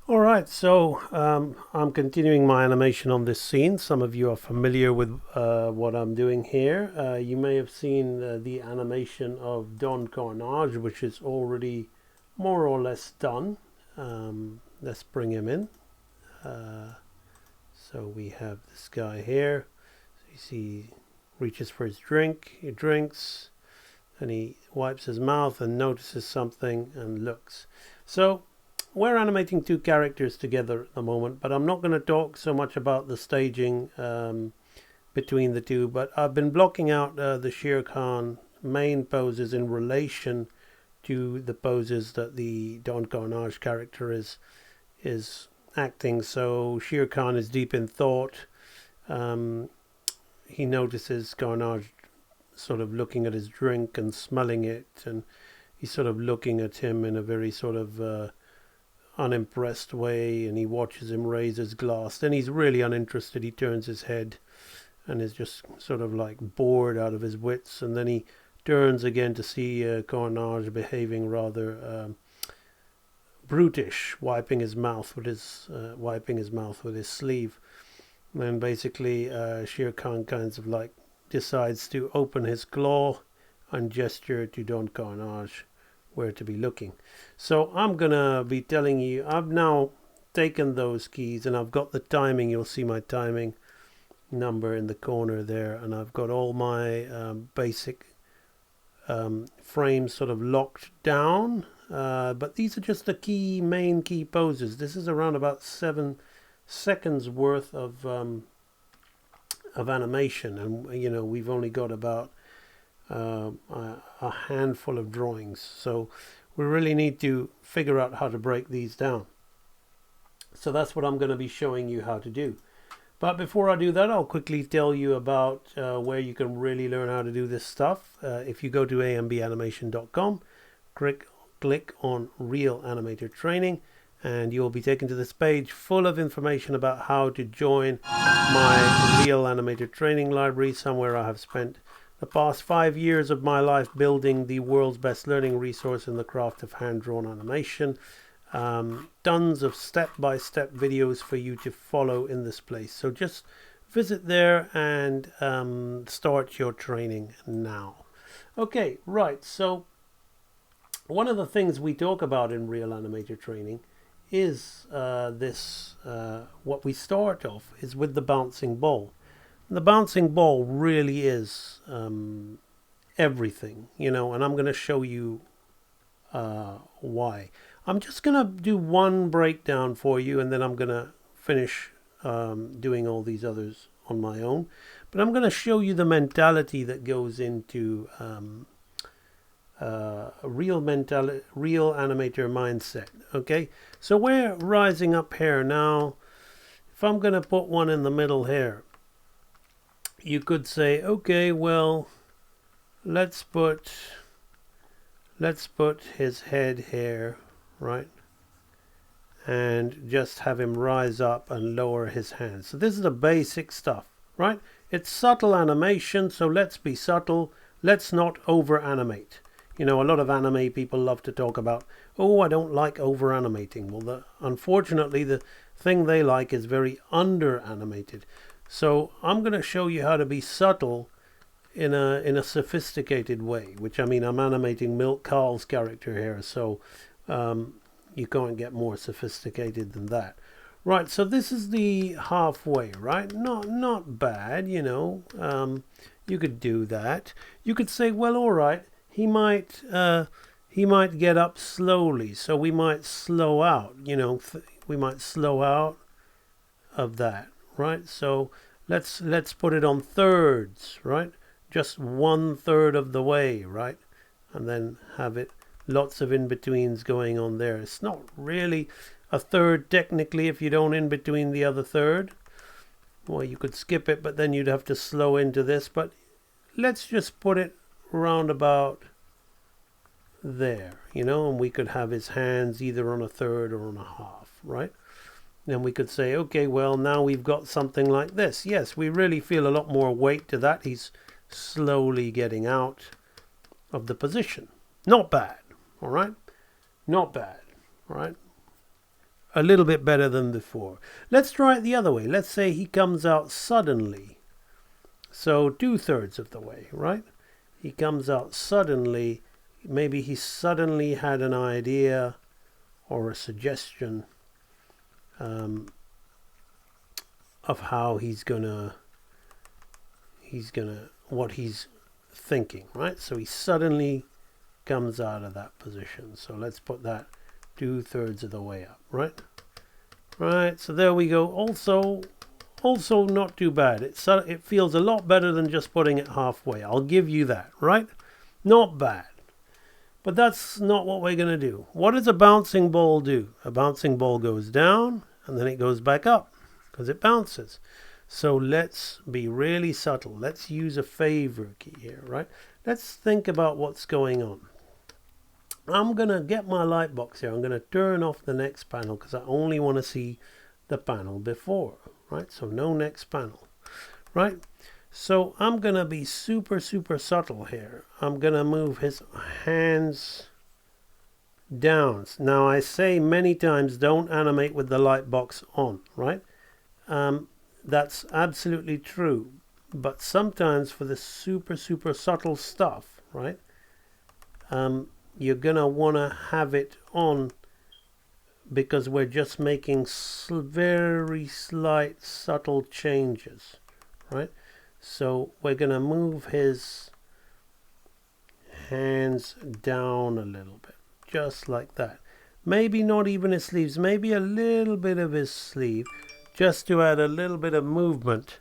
Alright, so I'm continuing my animation on this scene. Some of you are familiar with what I'm doing here. You may have seen the animation of Don Carnage, which is already more or less done. Let's bring him in. So we have this guy here. So you see, reaches for his drink, he drinks, and he wipes his mouth and notices something and looks. So we're animating two characters together at the moment, but I'm not going to talk so much about the staging between the two, but I've been blocking out the Shere Khan main poses in relation to the poses that the Don Carnage character is acting. So Shere Khan is deep in thought. He notices Carnage sort of looking at his drink and smelling it, and he's sort of looking at him in a very sort of unimpressed way, and he watches him raise his glass. Then he's really uninterested. He turns his head and is just sort of like bored out of his wits, and then he turns again to see Carnage behaving rather brutish, wiping his mouth with his sleeve. And then basically Shere Khan kind of like decides to open his claw and gesture to Don Carnage where to be looking. So I'm gonna be telling you, I've now taken those keys and I've got the timing. You'll see my timing number in the corner there, and I've got all my basic frames sort of locked down, but these are just the main key poses. This is around about 7 seconds worth of animation, and you know, we've only got about a handful of drawings, so we really need to figure out how to break these down. So that's what I'm going to be showing you how to do. But before I do that, I'll quickly tell you about where you can really learn how to do this stuff. If you go to AMBAnimation.com, click on Real Animator Training, and you'll be taken to this page full of information about how to join my Real Animator Training library, somewhere I have spent the past 5 years of my life building the world's best learning resource in the craft of hand-drawn animation. Tons of step-by-step videos for you to follow in this place. So just visit there and start your training now. Okay, right. So one of the things we talk about in Real Animator Training is what we start off is with the bouncing ball. The bouncing ball really is everything, you know, and I'm going to show you why. I'm just going to do one breakdown for you, and then I'm going to finish doing all these others on my own. But I'm going to show you the mentality that goes into real animator mindset. Okay, so we're rising up here now. If I'm going to put one in the middle here, you could say, okay, well, let's put his head here, right? And just have him rise up and lower his hands. So this is the basic stuff, right? It's subtle animation, so let's be subtle. Let's not over animate. You know, a lot of anime people love to talk about, oh, I don't like over animating. Well, unfortunately, the thing they like is very under animated. So I'm going to show you how to be subtle in a sophisticated way, which, I mean, I'm animating Milk Carl's character here, so you can't get more sophisticated than that. Right, so this is the halfway, right? Not bad, you know. You could do that. You could say, well, all right, he might get up slowly, so we might slow out, you know, we might slow out of that. Right, so let's put it on thirds, right? Just 1/3 of the way, right? And then have it lots of in-betweens going on there. It's not really a third technically if you don't in between the other third. Well, you could skip it, but then you'd have to slow into this. But let's just put it round about there, you know, and we could have his hands either on a third or on a half, right? Then we could say, okay, well, now we've got something like this. Yes, we really feel a lot more weight to that. He's slowly getting out of the position. Not bad, all right? Not bad, all right? a little bit better than before. Let's try it the other way. Let's say he comes out suddenly. So 2/3 of the way, right? He comes out suddenly. Maybe he suddenly had an idea or a suggestion of how what he's thinking, right? So he suddenly comes out of that position. So let's put that 2/3 of the way up, right? Right, so there we go. Also not too bad. It feels a lot better than just putting it halfway. I'll give you that, right? Not bad. But that's not what we're going to do. What does a bouncing ball do? A bouncing ball goes down and then it goes back up because it bounces. So let's be really subtle. Let's use a favor key here, right? Let's think about what's going on. I'm going to get my light box here. I'm going to turn off the next panel because I only want to see the panel before, right? So no next panel, right? So I'm going to be super subtle here. I'm going to move his hands down. Now I say many times don't animate with the light box on, right? That's absolutely true. But sometimes for the super subtle stuff, right? You're going to want to have it on because we're just making very slight subtle changes, right? So we're going to move his hands down a little bit, just like that. Maybe not even his sleeves, maybe a little bit of his sleeve, just to add a little bit of movement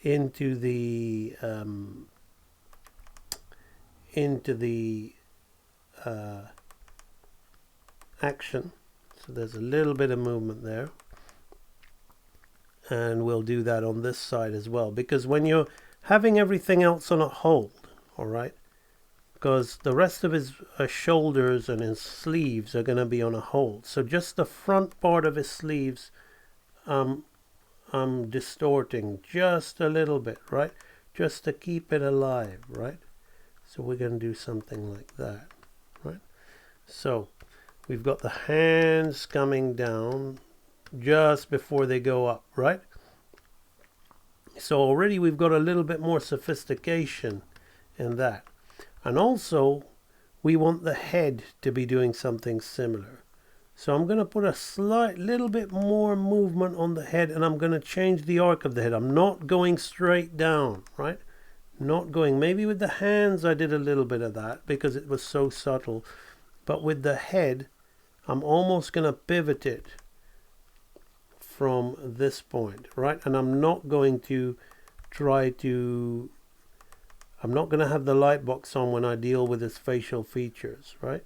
into the action. So there's a little bit of movement there. And we'll do that on this side as well, because when you're having everything else on a hold, all right, because the rest of his shoulders and his sleeves are going to be on a hold. So just the front part of his sleeves, I'm distorting just a little bit, right, just to keep it alive, right? So we're going to do something like that, right? So we've got the hands coming down just before they go up, right? So already we've got a little bit more sophistication in that. And also we want the head to be doing something similar. So I'm going to put a little bit more movement on the head, and I'm going to change the arc of the head. I'm not going straight down, right? Not going. Maybe with the hands I did a little bit of that because it was so subtle. But with the head, I'm almost going to pivot it from this point, right? And I'm not going to I'm not going to have the light box on when I deal with his facial features, right?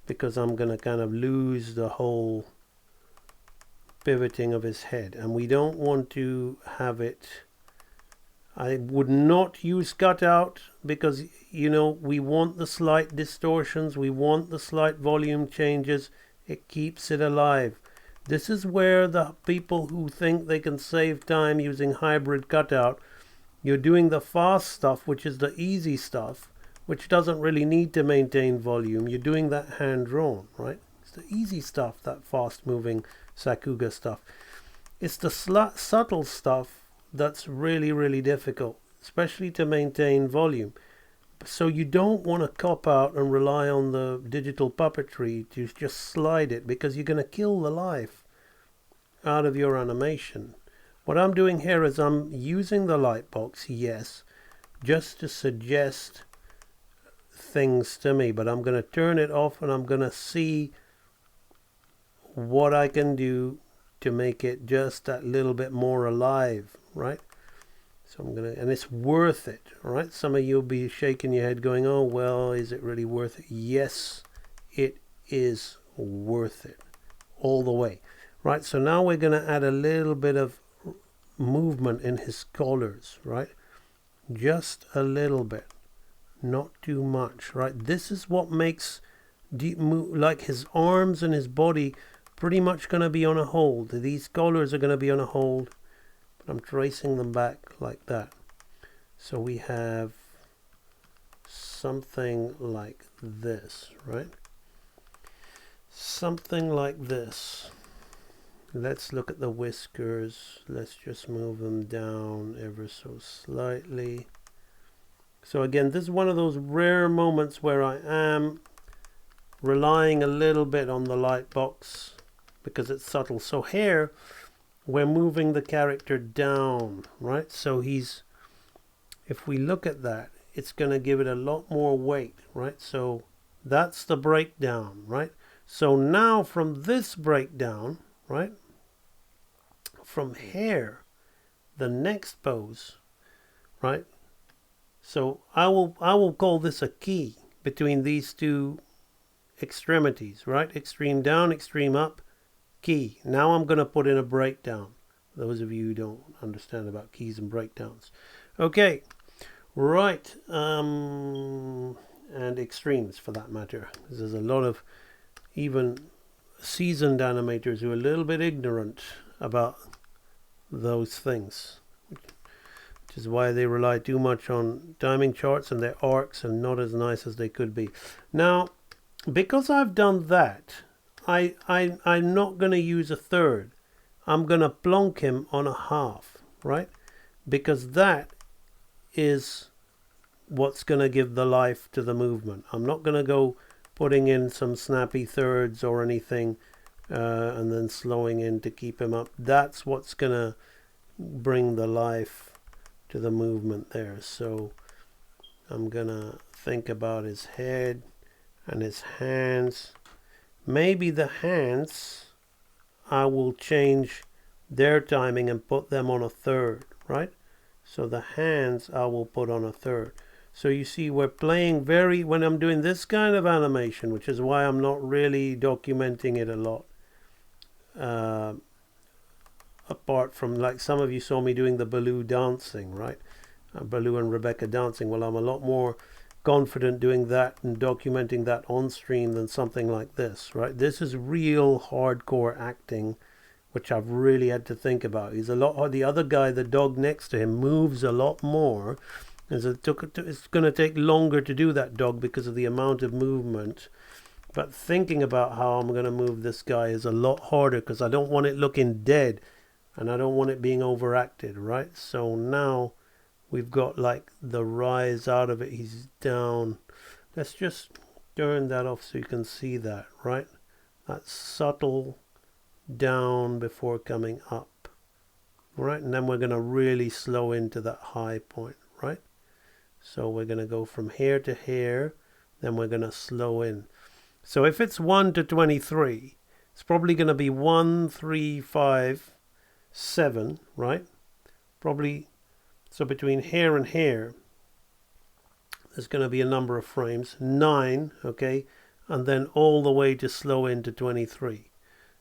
Because I'm going to kind of lose the whole pivoting of his head, and we don't want to have it. I would not use cutout because, you know, we want the slight distortions, we want the slight volume changes. It keeps it alive. This is where the people who think they can save time using hybrid cutout, you're doing the fast stuff, which is the easy stuff, which doesn't really need to maintain volume. You're doing that hand drawn, right? It's the easy stuff, that fast moving Sakuga stuff. It's the subtle stuff that's really difficult, especially to maintain volume. So you don't want to cop out and rely on the digital puppetry to just slide it, because you're going to kill the life out of your animation. What I'm doing here is I'm using the light box, yes, just to suggest things to me, but I'm going to turn it off and I'm going to see what I can do to make it just that little bit more alive, right? So I'm going to, and it's worth it, right? Some of you will be shaking your head going, oh, well, is it really worth it? Yes, it is worth it all the way, right? So now we're going to add a little bit of movement in his collars, right? Just a little bit, not too much, right? This is what makes like his arms and his body pretty much going to be on a hold. These collars are going to be on a hold. I'm tracing them back like that. So we have something like this, right? Something like this. Let's look at the whiskers. Let's just move them down ever so slightly. So again, this is one of those rare moments where I am relying a little bit on the light box because it's subtle. So here we're moving the character down, right? So if we look at that, it's going to give it a lot more weight, right? So that's the breakdown, right? So now from this breakdown, right, from here, the next pose, right? So I will call this a key between these two extremities, right? Extreme down, extreme up, key. Now I'm going to put in a breakdown. Those of you who don't understand about keys and breakdowns. Okay, right. And extremes for that matter. There's a lot of even seasoned animators who are a little bit ignorant about those things, which is why they rely too much on timing charts and their arcs and not as nice as they could be. Now, because I've done that, I'm not going to use a third. I'm going to plonk him on a half, right? Because that is what's going to give the life to the movement. I'm not going to go putting in some snappy thirds or anything and then slowing in to keep him up. That's what's going to bring the life to the movement there. So I'm going to think about his head and his hands. Maybe the hands, I will change their timing and put them on a third, right? So the hands I will put on a third. So you see we're playing when I'm doing this kind of animation, which is why I'm not really documenting it a lot. Apart from, like, some of you saw me doing the Baloo dancing, right? Baloo and Rebecca dancing. Well, I'm a lot more confident doing that and documenting that on stream than something like this, right? This is real hardcore acting, which I've really had to think about. He's a lot. The other guy, the dog next to him, moves a lot more. It's going to take longer to do that dog because of the amount of movement. But thinking about how I'm going to move this guy is a lot harder because I don't want it looking dead and I don't want it being overacted, right? So now we've got like the rise out of it. He's down. Let's just turn that off so you can see that, right? That subtle down before coming up, right? And then we're going to really slow into that high point, right? So we're going to go from here to here, then we're going to slow in. So if it's 1 to 23, it's probably going to be 1, 3, 5, 7, right? Probably. So between here and here, there's going to be a number of frames, 9, okay? And then all the way to slow into 23.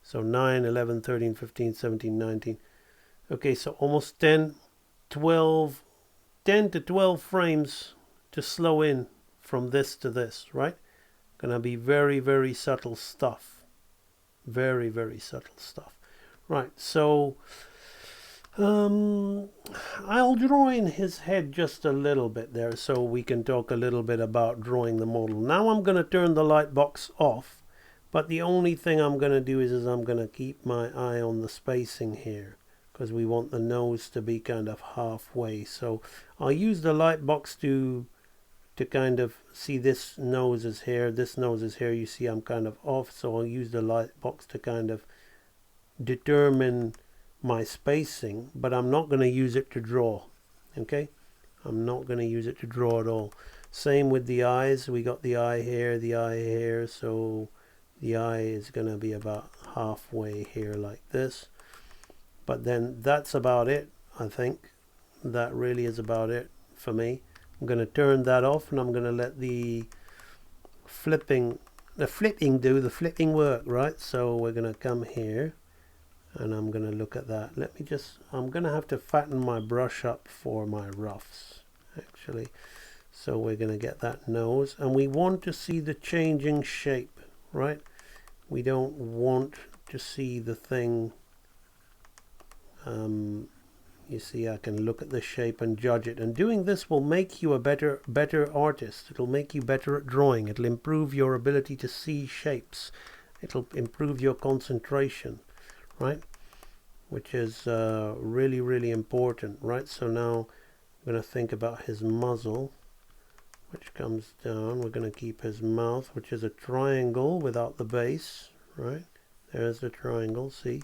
So 9, 11, 13, 15, 17, 19. Okay, so almost 10 to 12 frames to slow in from this to this, right? Gonna be very, very subtle stuff. Very, very subtle stuff. Right, so I'll draw in his head just a little bit there so we can talk a little bit about drawing the model. Now I'm going to turn the light box off, but the only thing I'm going to do is I'm going to keep my eye on the spacing here because we want the nose to be kind of halfway. So I'll use the light box to kind of see this nose is here, this nose is here. You see I'm kind of off, so I'll use the light box to kind of determine my spacing, but I'm not going to use it to draw. Okay, I'm not going to use it to draw at all. Same with the eyes. We got the eye here, so the eye is going to be about halfway here like this. But then that's about it. I think that really is about it for me. I'm going to turn that off and I'm going to let the flipping do the flipping work, right? So we're going to come here and I'm going to look at that. I'm going to have to fatten my brush up for my roughs, actually. So we're going to get that nose, and we want to see the changing shape, right? We don't want to see the thing. You see, I can look at the shape and judge it, and doing this will make you a better artist. It'll make you better at drawing. It'll improve your ability to see shapes. It'll improve your concentration, right? which is really, really important, right? So now I'm going to think about his muzzle, which comes down. We're going to keep his mouth, which is a triangle without the base, right? There's the triangle, see?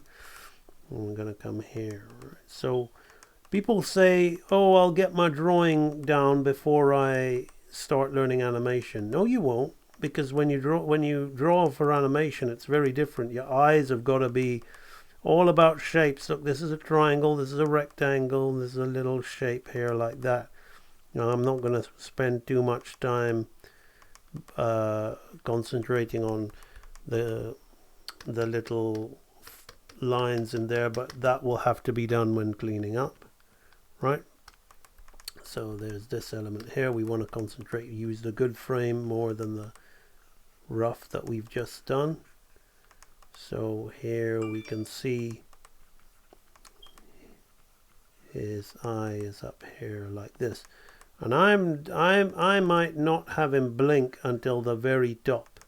And we're going to come here, right? So people say, oh, I'll get my drawing down before I start learning animation. No, you won't, because when you draw for animation, it's very different. Your eyes have got to be all about shapes. Look, this is a triangle, this is a rectangle, this is a little shape here like that. Now, I'm not going to spend too much time concentrating on the little lines in there, but that will have to be done when cleaning up, right? So there's this element here. We want to concentrate, use the good frame more than the rough that we've just done. So here we can see his eye is up here like this, and I might not have him blink until the very top,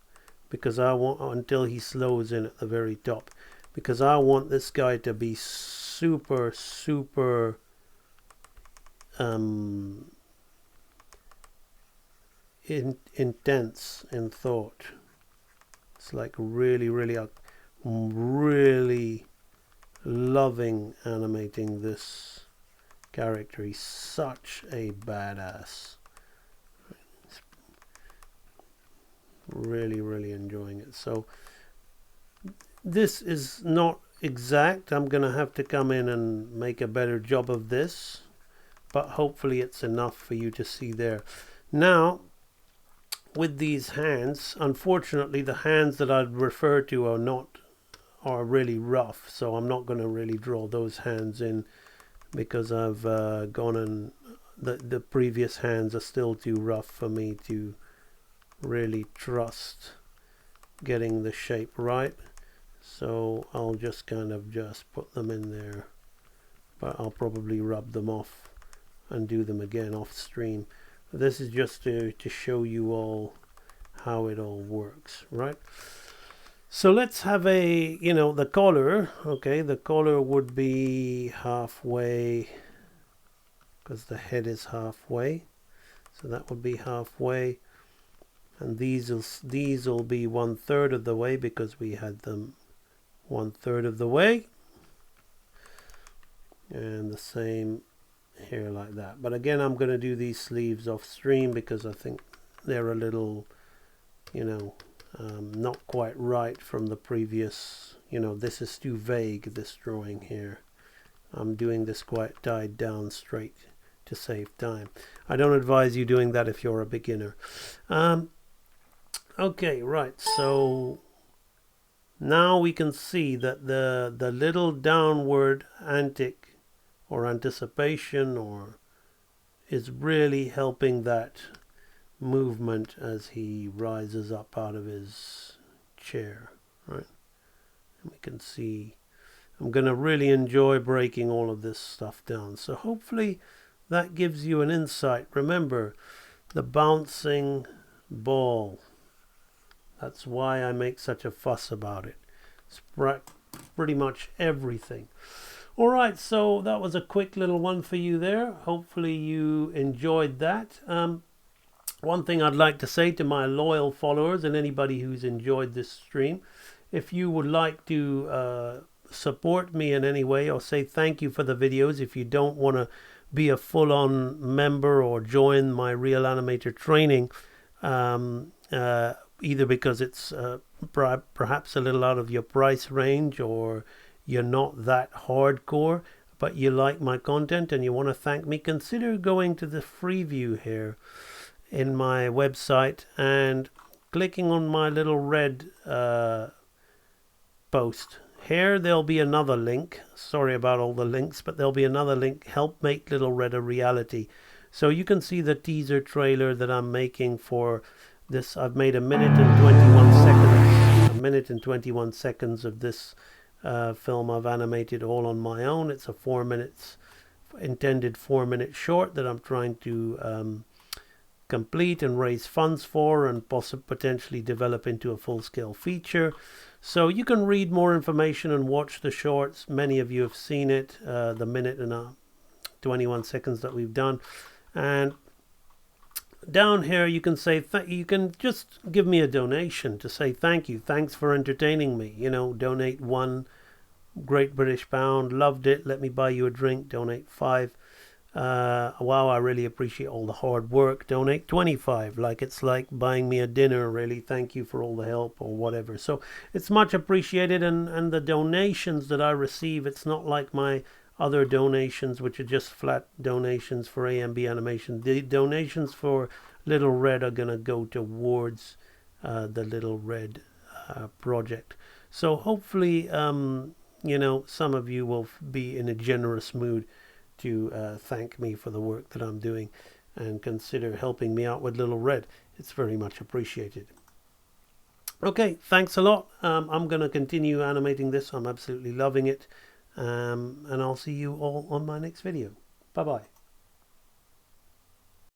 because I want, until he slows in at the very top, because I want this guy to be super intense in thought. It's like really loving animating this character. He's such a badass. Really enjoying it. So this is not exact. I'm gonna have to come in and make a better job of this, but hopefully it's enough for you to see there. Now with these hands, unfortunately the hands that I'd refer to are really rough, so I'm not going to really draw those hands in, because I've gone and the previous hands are still too rough for me to really trust getting the shape right. So I'll just kind of just put them in there, but I'll probably rub them off and do them again off stream. This is just to show you all how it all works, right? So let's have a, the color. Okay, the color would be halfway, because the head is halfway. So that would be halfway. And these will be 1/3 of the way, because we had them 1/3 of the way. And the same here like that. But again, I'm going to do these sleeves off stream, because I think they're a little, not quite right from the previous. This is too vague, this drawing here. I'm doing this quite dyed down straight to save time. I don't advise you doing that if you're a beginner. Okay, right, so now we can see that the little downward antic or anticipation is really helping that movement as he rises up out of his chair, right? And we can see I'm going to really enjoy breaking all of this stuff down. So hopefully that gives you an insight. Remember, the bouncing ball. That's why I make such a fuss about it. It's pretty much everything. All right, so that was a quick little one for you there. Hopefully you enjoyed that. One thing I'd like to say to my loyal followers and anybody who's enjoyed this stream, if you would like to support me in any way or say thank you for the videos, if you don't want to be a full-on member or join my Real Animator training, either because it's perhaps a little out of your price range, or you're not that hardcore, but you like my content and you want to thank me, consider going to the free view here in my website and clicking on my little red post. Here there'll be another link. Sorry about all the links, but there'll be another link. Help make Little Red a reality. So you can see the teaser trailer that I'm making for this. I've made 1:21 seconds of this film I've animated all on my own. It's a 4 minutes intended 4-minute short that I'm trying to complete and raise funds for, and potentially develop into a full-scale feature. So you can read more information and watch the shorts. Many of you have seen it, the minute and 21 seconds that we've done. And down here you can say you can just give me a donation to say thank you, thanks for entertaining me. You know, donate £1 Great British pound, loved it, let me buy you a drink, donate 5. Wow, I really appreciate all the hard work, donate 25, like it's like buying me a dinner, really, thank you for all the help, or whatever. So it's much appreciated. And the donations that I receive, it's not like my other donations, which are just flat donations for AMB Animation. The donations for Little Red are gonna go towards the Little Red project. So hopefully you know, some of you will be in a generous mood to thank me for the work that I'm doing and consider helping me out with Little Red. It's very much appreciated. Okay, thanks a lot. I'm going to continue animating this. I'm absolutely loving it. And I'll see you all on my next video. Bye-bye.